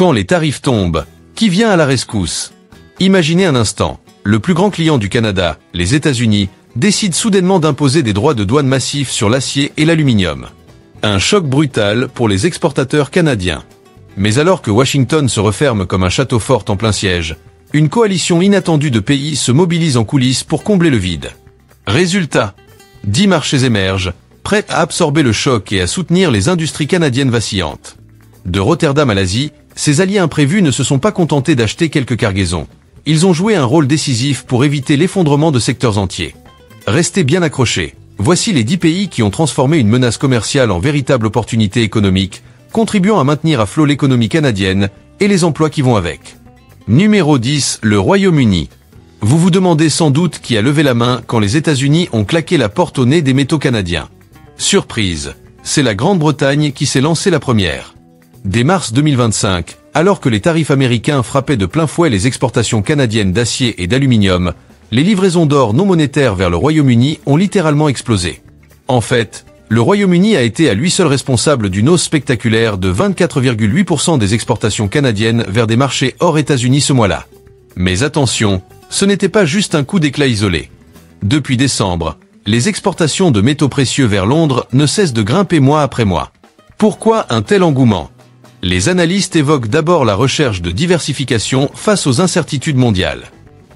Quand les tarifs tombent, qui vient à la rescousse? Imaginez un instant, le plus grand client du Canada, les États-Unis, décide soudainement d'imposer des droits de douane massifs sur l'acier et l'aluminium. Un choc brutal pour les exportateurs canadiens. Mais alors que Washington se referme comme un château fort en plein siège, une coalition inattendue de pays se mobilise en coulisses pour combler le vide. Résultat, 10 marchés émergent, prêts à absorber le choc et à soutenir les industries canadiennes vacillantes. De Rotterdam à l'Asie, ces alliés imprévus ne se sont pas contentés d'acheter quelques cargaisons. Ils ont joué un rôle décisif pour éviter l'effondrement de secteurs entiers. Restez bien accrochés. Voici les 10 pays qui ont transformé une menace commerciale en véritable opportunité économique, contribuant à maintenir à flot l'économie canadienne et les emplois qui vont avec. Numéro 10, le Royaume-Uni. Vous vous demandez sans doute qui a levé la main quand les États-Unis ont claqué la porte au nez des métaux canadiens. Surprise, c'est la Grande-Bretagne qui s'est lancée la première. Dès mars 2025, alors que les tarifs américains frappaient de plein fouet les exportations canadiennes d'acier et d'aluminium, les livraisons d'or non monétaires vers le Royaume-Uni ont littéralement explosé. En fait, le Royaume-Uni a été à lui seul responsable d'une hausse spectaculaire de 24,8% des exportations canadiennes vers des marchés hors États-Unis ce mois-là. Mais attention, ce n'était pas juste un coup d'éclat isolé. Depuis décembre, les exportations de métaux précieux vers Londres ne cessent de grimper mois après mois. Pourquoi un tel engouement? Les analystes évoquent d'abord la recherche de diversification face aux incertitudes mondiales.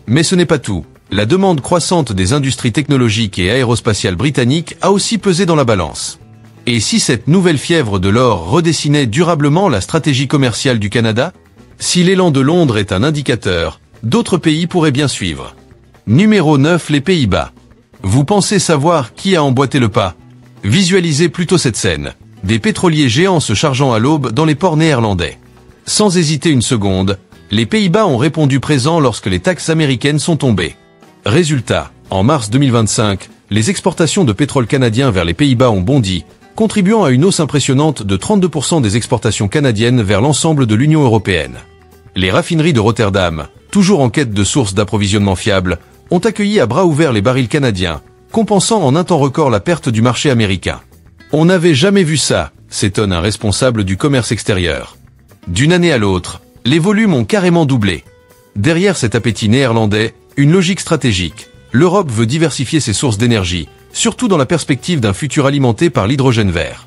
Mais ce n'est pas tout. La demande croissante des industries technologiques et aérospatiales britanniques a aussi pesé dans la balance. Et si cette nouvelle fièvre de l'or redessinait durablement la stratégie commerciale du Canada? Si l'élan de Londres est un indicateur, d'autres pays pourraient bien suivre. Numéro 9, les Pays-Bas. Vous pensez savoir qui a emboîté le pas? Visualisez plutôt cette scène. Des pétroliers géants se chargeant à l'aube dans les ports néerlandais. Sans hésiter une seconde, les Pays-Bas ont répondu présent lorsque les taxes américaines sont tombées. Résultat, en mars 2025, les exportations de pétrole canadien vers les Pays-Bas ont bondi, contribuant à une hausse impressionnante de 32% des exportations canadiennes vers l'ensemble de l'Union européenne. Les raffineries de Rotterdam, toujours en quête de sources d'approvisionnement fiables, ont accueilli à bras ouverts les barils canadiens, compensant en un temps record la perte du marché américain. On n'avait jamais vu ça, s'étonne un responsable du commerce extérieur. D'une année à l'autre, les volumes ont carrément doublé. Derrière cet appétit néerlandais, une logique stratégique. L'Europe veut diversifier ses sources d'énergie, surtout dans la perspective d'un futur alimenté par l'hydrogène vert.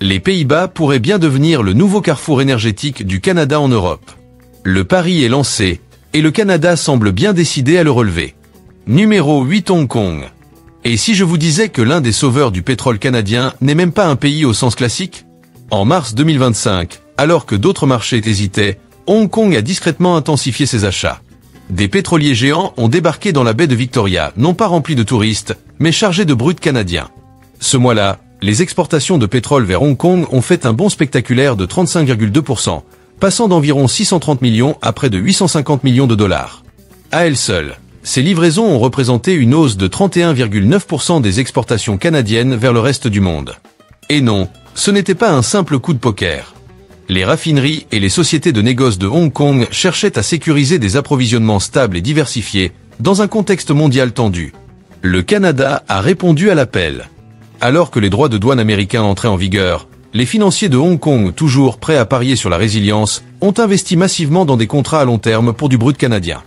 Les Pays-Bas pourraient bien devenir le nouveau carrefour énergétique du Canada en Europe. Le pari est lancé, et le Canada semble bien décidé à le relever. Numéro 8, Hong Kong. Et si je vous disais que l'un des sauveurs du pétrole canadien n'est même pas un pays au sens classique? En mars 2025, alors que d'autres marchés hésitaient, Hong Kong a discrètement intensifié ses achats. Des pétroliers géants ont débarqué dans la baie de Victoria, non pas remplis de touristes, mais chargés de brut canadiens. Ce mois-là, les exportations de pétrole vers Hong Kong ont fait un bond spectaculaire de 35,2%, passant d'environ 630 millions à près de 850 millions de dollars. À elles seules, ces livraisons ont représenté une hausse de 31,9% des exportations canadiennes vers le reste du monde. Et non, ce n'était pas un simple coup de poker. Les raffineries et les sociétés de négoce de Hong Kong cherchaient à sécuriser des approvisionnements stables et diversifiés dans un contexte mondial tendu. Le Canada a répondu à l'appel. Alors que les droits de douane américains entraient en vigueur, les financiers de Hong Kong, toujours prêts à parier sur la résilience, ont investi massivement dans des contrats à long terme pour du brut canadien.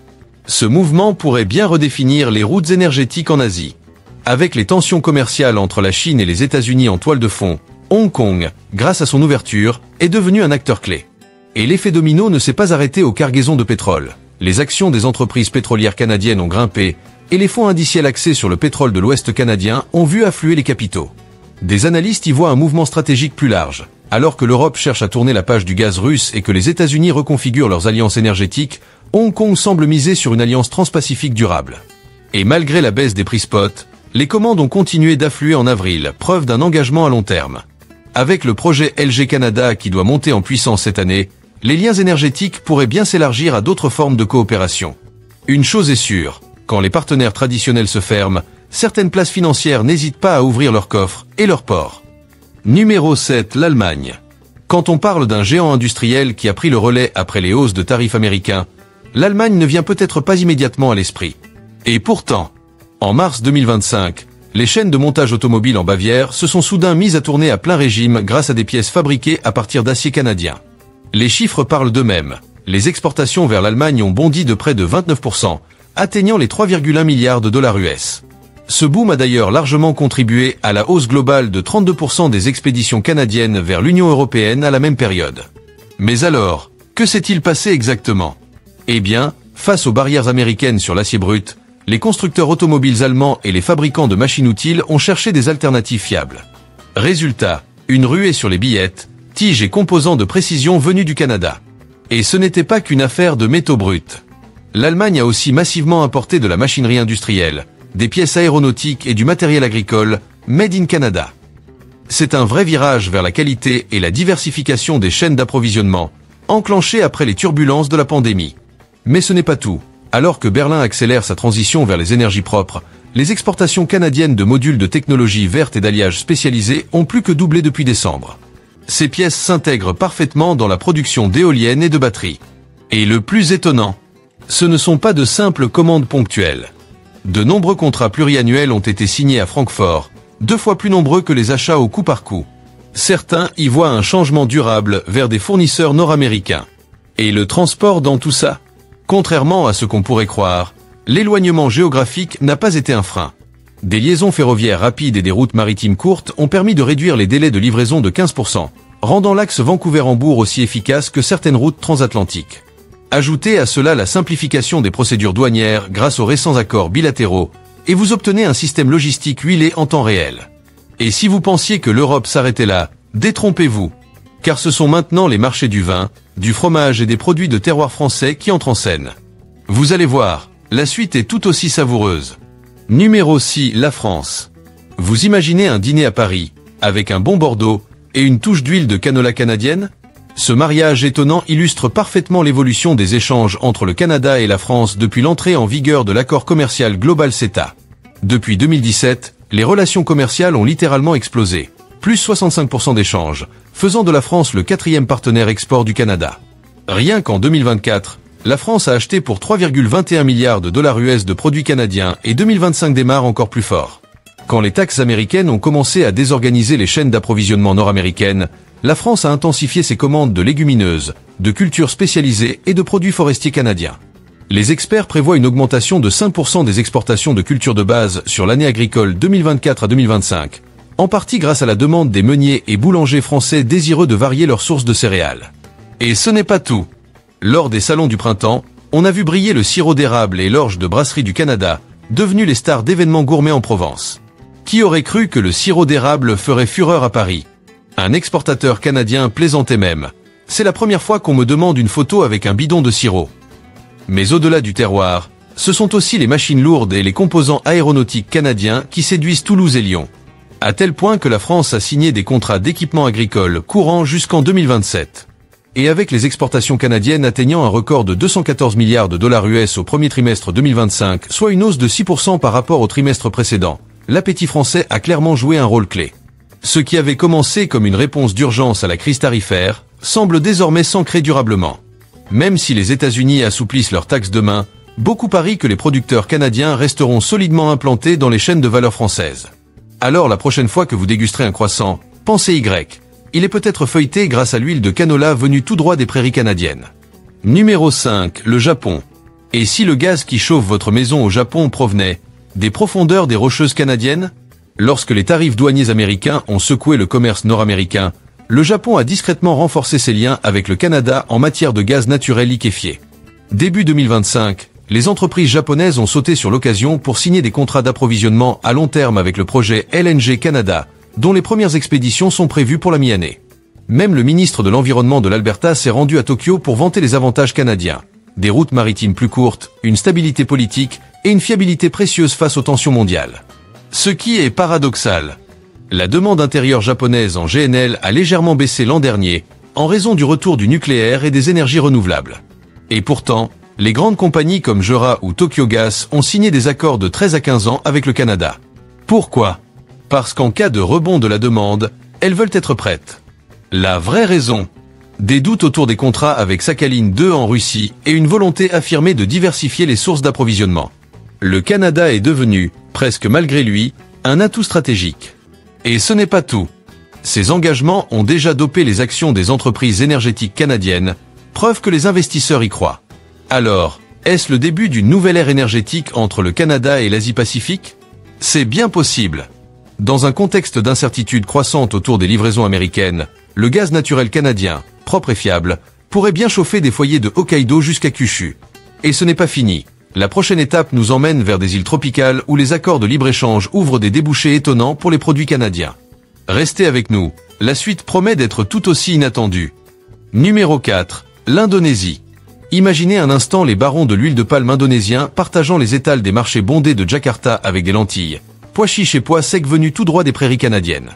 Ce mouvement pourrait bien redéfinir les routes énergétiques en Asie. Avec les tensions commerciales entre la Chine et les États-Unis en toile de fond, Hong Kong, grâce à son ouverture, est devenu un acteur clé. Et l'effet domino ne s'est pas arrêté aux cargaisons de pétrole. Les actions des entreprises pétrolières canadiennes ont grimpé, et les fonds indiciels axés sur le pétrole de l'Ouest canadien ont vu affluer les capitaux. Des analystes y voient un mouvement stratégique plus large. Alors que l'Europe cherche à tourner la page du gaz russe et que les États-Unis reconfigurent leurs alliances énergétiques, Hong Kong semble miser sur une alliance transpacifique durable. Et malgré la baisse des prix spot, les commandes ont continué d'affluer en avril, preuve d'un engagement à long terme. Avec le projet LG Canada qui doit monter en puissance cette année, les liens énergétiques pourraient bien s'élargir à d'autres formes de coopération. Une chose est sûre, quand les partenaires traditionnels se ferment, certaines places financières n'hésitent pas à ouvrir leurs coffres et leurs ports. Numéro 7, l'Allemagne. Quand on parle d'un géant industriel qui a pris le relais après les hausses de tarifs américains, l'Allemagne ne vient peut-être pas immédiatement à l'esprit. Et pourtant, en mars 2025, les chaînes de montage automobile en Bavière se sont soudain mises à tourner à plein régime grâce à des pièces fabriquées à partir d'acier canadien. Les chiffres parlent d'eux-mêmes. Les exportations vers l'Allemagne ont bondi de près de 29%, atteignant les 3,1 milliards de dollars US. Ce boom a d'ailleurs largement contribué à la hausse globale de 32% des expéditions canadiennes vers l'Union européenne à la même période. Mais alors, que s'est-il passé exactement? Eh bien, face aux barrières américaines sur l'acier brut, les constructeurs automobiles allemands et les fabricants de machines utiles ont cherché des alternatives fiables. Résultat, une ruée sur les billettes, tiges et composants de précision venus du Canada. Et ce n'était pas qu'une affaire de métaux bruts. L'Allemagne a aussi massivement importé de la machinerie industrielle, des pièces aéronautiques et du matériel agricole, made in Canada. C'est un vrai virage vers la qualité et la diversification des chaînes d'approvisionnement, enclenché après les turbulences de la pandémie. Mais ce n'est pas tout. Alors que Berlin accélère sa transition vers les énergies propres, les exportations canadiennes de modules de technologie verte et d'alliage spécialisés ont plus que doublé depuis décembre. Ces pièces s'intègrent parfaitement dans la production d'éoliennes et de batteries. Et le plus étonnant, ce ne sont pas de simples commandes ponctuelles. De nombreux contrats pluriannuels ont été signés à Francfort, 2 fois plus nombreux que les achats au coup par coup. Certains y voient un changement durable vers des fournisseurs nord-américains. Et le transport dans tout ça? Contrairement à ce qu'on pourrait croire, l'éloignement géographique n'a pas été un frein. Des liaisons ferroviaires rapides et des routes maritimes courtes ont permis de réduire les délais de livraison de 15%, rendant l'axe Vancouver-Hambourg aussi efficace que certaines routes transatlantiques. Ajoutez à cela la simplification des procédures douanières grâce aux récents accords bilatéraux, et vous obtenez un système logistique huilé en temps réel. Et si vous pensiez que l'Europe s'arrêtait là, détrompez-vous. Car ce sont maintenant les marchés du vin, du fromage et des produits de terroir français qui entrent en scène. Vous allez voir, la suite est tout aussi savoureuse. Numéro 6, la France. Vous imaginez un dîner à Paris, avec un bon Bordeaux, et une touche d'huile de canola canadienne? Ce mariage étonnant illustre parfaitement l'évolution des échanges entre le Canada et la France depuis l'entrée en vigueur de l'accord commercial global CETA. Depuis 2017, les relations commerciales ont littéralement explosé, plus 65% d'échanges, faisant de la France le 4e partenaire export du Canada. Rien qu'en 2024, la France a acheté pour 3,21 milliards de dollars US de produits canadiens et 2025 démarre encore plus fort. Quand les taxes américaines ont commencé à désorganiser les chaînes d'approvisionnement nord-américaines, la France a intensifié ses commandes de légumineuses, de cultures spécialisées et de produits forestiers canadiens. Les experts prévoient une augmentation de 5% des exportations de cultures de base sur l'année agricole 2024 à 2025, en partie grâce à la demande des meuniers et boulangers français désireux de varier leurs sources de céréales. Et ce n'est pas tout. Lors des salons du printemps, on a vu briller le sirop d'érable et l'orge de brasserie du Canada, devenus les stars d'événements gourmets en Provence. Qui aurait cru que le sirop d'érable ferait fureur à Paris? Un exportateur canadien plaisantait même. C'est la première fois qu'on me demande une photo avec un bidon de sirop. Mais au-delà du terroir, ce sont aussi les machines lourdes et les composants aéronautiques canadiens qui séduisent Toulouse et Lyon. À tel point que la France a signé des contrats d'équipement agricole courant jusqu'en 2027. Et avec les exportations canadiennes atteignant un record de 214 milliards de dollars US au premier trimestre 2025, soit une hausse de 6% par rapport au trimestre précédent, l'appétit français a clairement joué un rôle clé. Ce qui avait commencé comme une réponse d'urgence à la crise tarifaire, semble désormais s'ancrer durablement. Même si les États-Unis assouplissent leurs taxes demain, beaucoup parient que les producteurs canadiens resteront solidement implantés dans les chaînes de valeur françaises. Alors la prochaine fois que vous dégusterez un croissant, pensez Y. Il est peut-être feuilleté grâce à l'huile de canola venue tout droit des prairies canadiennes. Numéro 5, le Japon. Et si le gaz qui chauffe votre maison au Japon provenait des profondeurs des Rocheuses canadiennes? Lorsque les tarifs douaniers américains ont secoué le commerce nord-américain, le Japon a discrètement renforcé ses liens avec le Canada en matière de gaz naturel liquéfié. Début 2025, les entreprises japonaises ont sauté sur l'occasion pour signer des contrats d'approvisionnement à long terme avec le projet LNG Canada, dont les premières expéditions sont prévues pour la mi-année. Même le ministre de l'Environnement de l'Alberta s'est rendu à Tokyo pour vanter les avantages canadiens. Des routes maritimes plus courtes, une stabilité politique et une fiabilité précieuse face aux tensions mondiales. Ce qui est paradoxal. La demande intérieure japonaise en GNL a légèrement baissé l'an dernier, en raison du retour du nucléaire et des énergies renouvelables. Et pourtant, les grandes compagnies comme Jura ou Tokyo Gas ont signé des accords de 13 à 15 ans avec le Canada. Pourquoi? Parce qu'en cas de rebond de la demande, elles veulent être prêtes. La vraie raison? Des doutes autour des contrats avec Sakhalin 2 en Russie et une volonté affirmée de diversifier les sources d'approvisionnement. Le Canada est devenu, presque malgré lui, un atout stratégique. Et ce n'est pas tout. Ces engagements ont déjà dopé les actions des entreprises énergétiques canadiennes, preuve que les investisseurs y croient. Alors, est-ce le début d'une nouvelle ère énergétique entre le Canada et l'Asie-Pacifique? C'est bien possible. Dans un contexte d'incertitude croissante autour des livraisons américaines, le gaz naturel canadien, propre et fiable, pourrait bien chauffer des foyers de Hokkaido jusqu'à Kyushu. Et ce n'est pas fini. La prochaine étape nous emmène vers des îles tropicales où les accords de libre-échange ouvrent des débouchés étonnants pour les produits canadiens. Restez avec nous, la suite promet d'être tout aussi inattendue. Numéro 4. L'Indonésie. Imaginez un instant les barons de l'huile de palme indonésiens partageant les étals des marchés bondés de Jakarta avec des lentilles, pois chiches et pois secs venus tout droit des prairies canadiennes.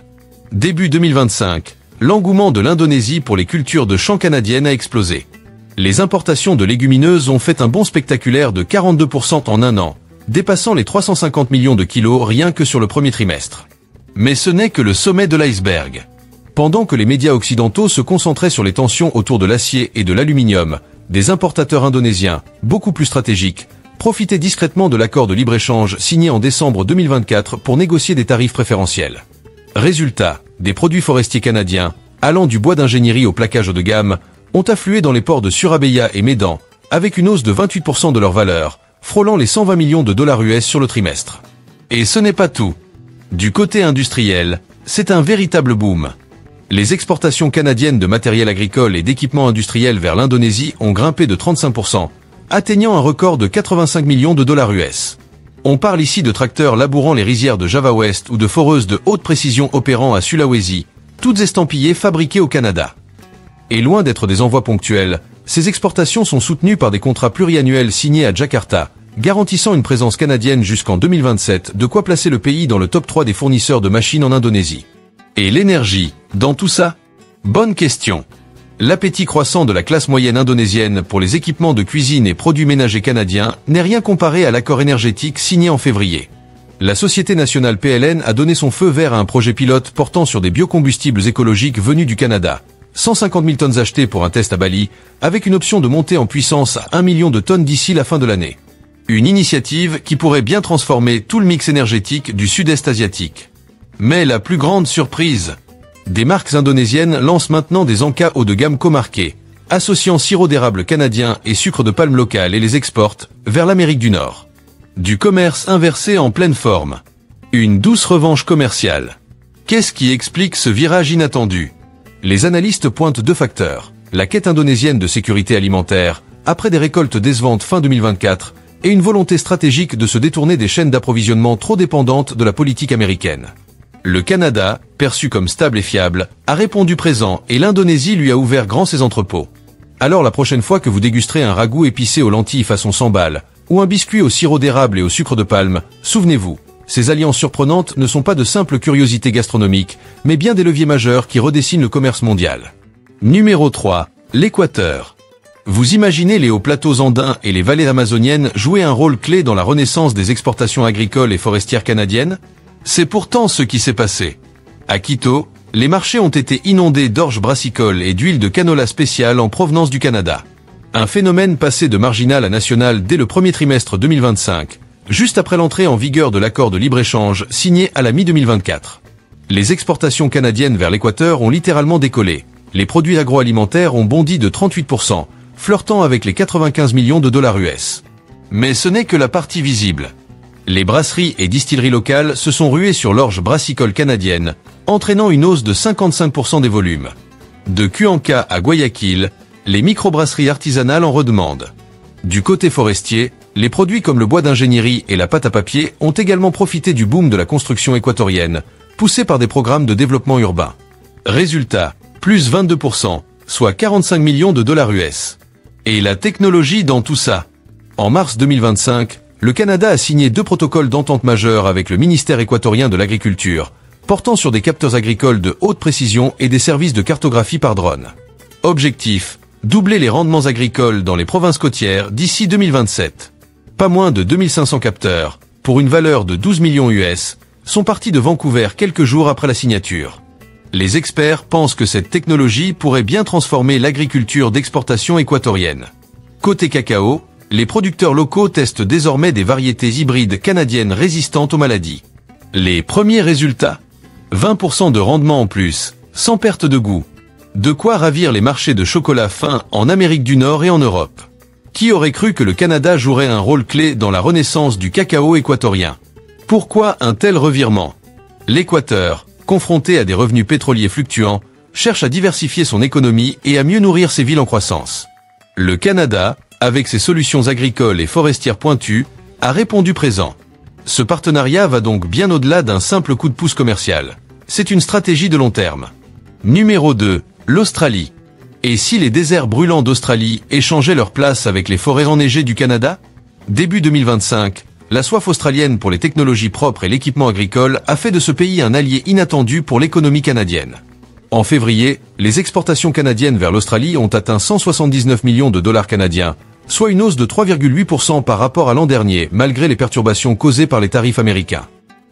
Début 2025, l'engouement de l'Indonésie pour les cultures de champs canadiennes a explosé. Les importations de légumineuses ont fait un bond spectaculaire de 42% en un an, dépassant les 350 millions de kilos rien que sur le premier trimestre. Mais ce n'est que le sommet de l'iceberg. Pendant que les médias occidentaux se concentraient sur les tensions autour de l'acier et de l'aluminium, des importateurs indonésiens, beaucoup plus stratégiques, profitaient discrètement de l'accord de libre-échange signé en décembre 2024 pour négocier des tarifs préférentiels. Résultat, des produits forestiers canadiens, allant du bois d'ingénierie au plaquage haut de gamme, ont afflué dans les ports de Surabaya et Medan, avec une hausse de 28% de leur valeur, frôlant les 120 millions de dollars US sur le trimestre. Et ce n'est pas tout. Du côté industriel, c'est un véritable boom. Les exportations canadiennes de matériel agricole et d'équipements industriels vers l'Indonésie ont grimpé de 35%, atteignant un record de 85 millions de dollars US. On parle ici de tracteurs labourant les rizières de Java West ou de foreuses de haute précision opérant à Sulawesi, toutes estampillées fabriquées au Canada. Et loin d'être des envois ponctuels, ces exportations sont soutenues par des contrats pluriannuels signés à Jakarta, garantissant une présence canadienne jusqu'en 2027, de quoi placer le pays dans le top 3 des fournisseurs de machines en Indonésie. Et l'énergie, dans tout ça? Bonne question. L'appétit croissant de la classe moyenne indonésienne pour les équipements de cuisine et produits ménagers canadiens n'est rien comparé à l'accord énergétique signé en février. La Société nationale PLN a donné son feu vert à un projet pilote portant sur des biocombustibles écologiques venus du Canada. 150 000 tonnes achetées pour un test à Bali, avec une option de monter en puissance à 1 million de tonnes d'ici la fin de l'année. Une initiative qui pourrait bien transformer tout le mix énergétique du sud-est asiatique. Mais la plus grande surprise, des marques indonésiennes lancent maintenant des encas haut de gamme comarqués, associant sirop d'érable canadien et sucre de palme local et les exportent vers l'Amérique du Nord. Du commerce inversé en pleine forme. Une douce revanche commerciale. Qu'est-ce qui explique ce virage inattendu? Les analystes pointent deux facteurs. La quête indonésienne de sécurité alimentaire, après des récoltes décevantes fin 2024, et une volonté stratégique de se détourner des chaînes d'approvisionnement trop dépendantes de la politique américaine. Le Canada, perçu comme stable et fiable, a répondu présent et l'Indonésie lui a ouvert grand ses entrepôts. Alors la prochaine fois que vous dégusterez un ragoût épicé aux lentilles façon sambal, ou un biscuit au sirop d'érable et au sucre de palme, souvenez-vous, ces alliances surprenantes ne sont pas de simples curiosités gastronomiques, mais bien des leviers majeurs qui redessinent le commerce mondial. Numéro 3. L'Équateur. Vous imaginez les hauts plateaux andins et les vallées amazoniennes jouer un rôle clé dans la renaissance des exportations agricoles et forestières canadiennes? C'est pourtant ce qui s'est passé. À Quito, les marchés ont été inondés d'orge brassicole et d'huile de canola spéciale en provenance du Canada. Un phénomène passé de marginal à national dès le premier trimestre 2025, juste après l'entrée en vigueur de l'accord de libre-échange signé à la mi-2024. Les exportations canadiennes vers l'Équateur ont littéralement décollé. Les produits agroalimentaires ont bondi de 38%, flirtant avec les 95 millions de dollars US. Mais ce n'est que la partie visible. Les brasseries et distilleries locales se sont ruées sur l'orge brassicole canadienne, entraînant une hausse de 55% des volumes. De Cuenca à Guayaquil, les microbrasseries artisanales en redemandent. Du côté forestier, les produits comme le bois d'ingénierie et la pâte à papier ont également profité du boom de la construction équatorienne, poussé par des programmes de développement urbain. Résultat, plus 22%, soit 45 millions de dollars US. Et la technologie dans tout ça. En mars 2025, le Canada a signé 2 protocoles d'entente majeure avec le ministère équatorien de l'Agriculture, portant sur des capteurs agricoles de haute précision et des services de cartographie par drone. Objectif, doubler les rendements agricoles dans les provinces côtières d'ici 2027. Pas moins de 2500 capteurs, pour une valeur de 12 millions US, sont partis de Vancouver quelques jours après la signature. Les experts pensent que cette technologie pourrait bien transformer l'agriculture d'exportation équatorienne. Côté cacao, les producteurs locaux testent désormais des variétés hybrides canadiennes résistantes aux maladies. Les premiers résultats? 20% de rendement en plus, sans perte de goût. De quoi ravir les marchés de chocolat fin en Amérique du Nord et en Europe. Qui aurait cru que le Canada jouerait un rôle clé dans la renaissance du cacao équatorien? Pourquoi un tel revirement? L'Équateur, confronté à des revenus pétroliers fluctuants, cherche à diversifier son économie et à mieux nourrir ses villes en croissance. Le Canada, avec ses solutions agricoles et forestières pointues, a répondu présent. Ce partenariat va donc bien au-delà d'un simple coup de pouce commercial. C'est une stratégie de long terme. Numéro 2. L'Australie. Et si les déserts brûlants d'Australie échangeaient leur place avec les forêts enneigées du Canada? Début 2025, la soif australienne pour les technologies propres et l'équipement agricole a fait de ce pays un allié inattendu pour l'économie canadienne. En février, les exportations canadiennes vers l'Australie ont atteint 179 millions de dollars canadiens, soit une hausse de 3,8% par rapport à l'an dernier, malgré les perturbations causées par les tarifs américains.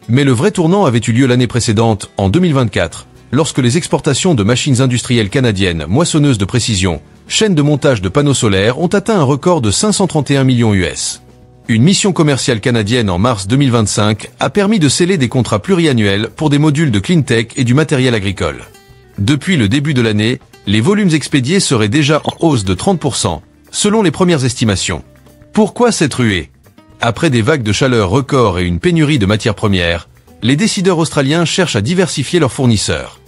Mais le vrai tournant avait eu lieu l'année précédente, en 2024, lorsque les exportations de machines industrielles canadiennes, moissonneuses de précision, chaînes de montage de panneaux solaires ont atteint un record de 531 millions US. Une mission commerciale canadienne en mars 2025 a permis de sceller des contrats pluriannuels pour des modules de clean tech et du matériel agricole. Depuis le début de l'année, les volumes expédiés seraient déjà en hausse de 30%, selon les premières estimations. Pourquoi cette ruée? Après des vagues de chaleur records et une pénurie de matières premières, les décideurs australiens cherchent à diversifier leurs fournisseurs.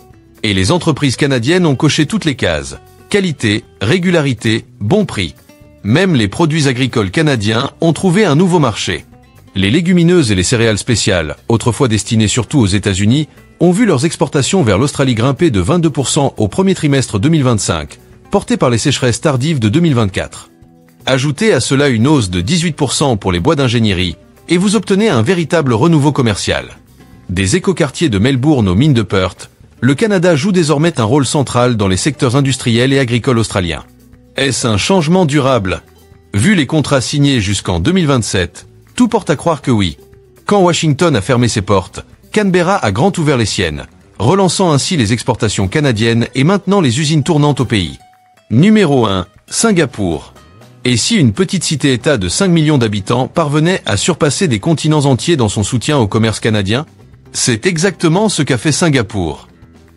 Et les entreprises canadiennes ont coché toutes les cases. Qualité, régularité, bon prix. Même les produits agricoles canadiens ont trouvé un nouveau marché. Les légumineuses et les céréales spéciales, autrefois destinées surtout aux États-Unis, ont vu leurs exportations vers l'Australie grimper de 22% au premier trimestre 2025, portées par les sécheresses tardives de 2024. Ajoutez à cela une hausse de 18% pour les bois d'ingénierie, et vous obtenez un véritable renouveau commercial. Des écoquartiers de Melbourne aux mines de Perth, le Canada joue désormais un rôle central dans les secteurs industriels et agricoles australiens. Est-ce un changement durable? Vu les contrats signés jusqu'en 2027, tout porte à croire que oui. Quand Washington a fermé ses portes, Canberra a grand ouvert les siennes, relançant ainsi les exportations canadiennes et maintenant les usines tournantes au pays. Numéro 1. Singapour. Et si une petite cité-État de 5 millions d'habitants parvenait à surpasser des continents entiers dans son soutien au commerce canadien? C'est exactement ce qu'a fait Singapour.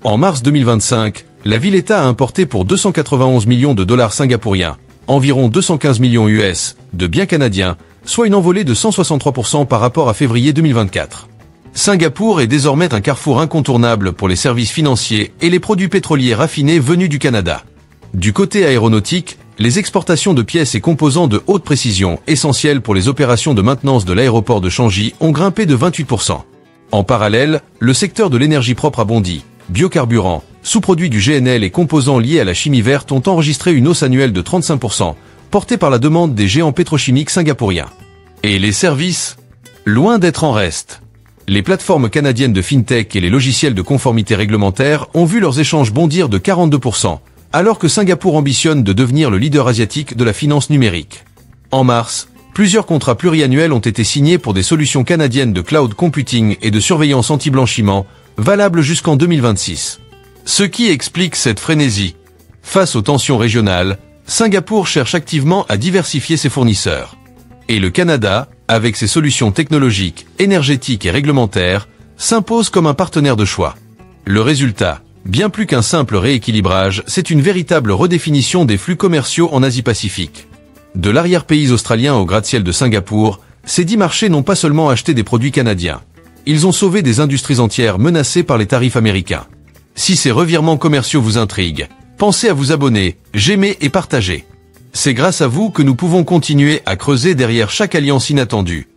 En mars 2025, la ville-État a importé pour 291 millions de dollars singapouriens, environ 215 millions US, de biens canadiens, soit une envolée de 163% par rapport à février 2024. Singapour est désormais un carrefour incontournable pour les services financiers et les produits pétroliers raffinés venus du Canada. Du côté aéronautique, les exportations de pièces et composants de haute précision, essentiels pour les opérations de maintenance de l'aéroport de Changi, ont grimpé de 28%. En parallèle, le secteur de l'énergie propre a bondi. Biocarburants, sous-produits du GNL et composants liés à la chimie verte ont enregistré une hausse annuelle de 35%, portée par la demande des géants pétrochimiques singapouriens. Et les services? Loin d'être en reste. Les plateformes canadiennes de fintech et les logiciels de conformité réglementaire ont vu leurs échanges bondir de 42%, alors que Singapour ambitionne de devenir le leader asiatique de la finance numérique. En mars, plusieurs contrats pluriannuels ont été signés pour des solutions canadiennes de cloud computing et de surveillance anti-blanchiment, valables jusqu'en 2026. Ce qui explique cette frénésie. Face aux tensions régionales, Singapour cherche activement à diversifier ses fournisseurs. Et le Canada, avec ses solutions technologiques, énergétiques et réglementaires, s'impose comme un partenaire de choix. Le résultat, bien plus qu'un simple rééquilibrage, c'est une véritable redéfinition des flux commerciaux en Asie-Pacifique. De l'arrière-pays australien au gratte-ciel de Singapour, ces 10 marchés n'ont pas seulement acheté des produits canadiens. Ils ont sauvé des industries entières menacées par les tarifs américains. Si ces revirements commerciaux vous intriguent, pensez à vous abonner, j'aimer et partager. C'est grâce à vous que nous pouvons continuer à creuser derrière chaque alliance inattendue.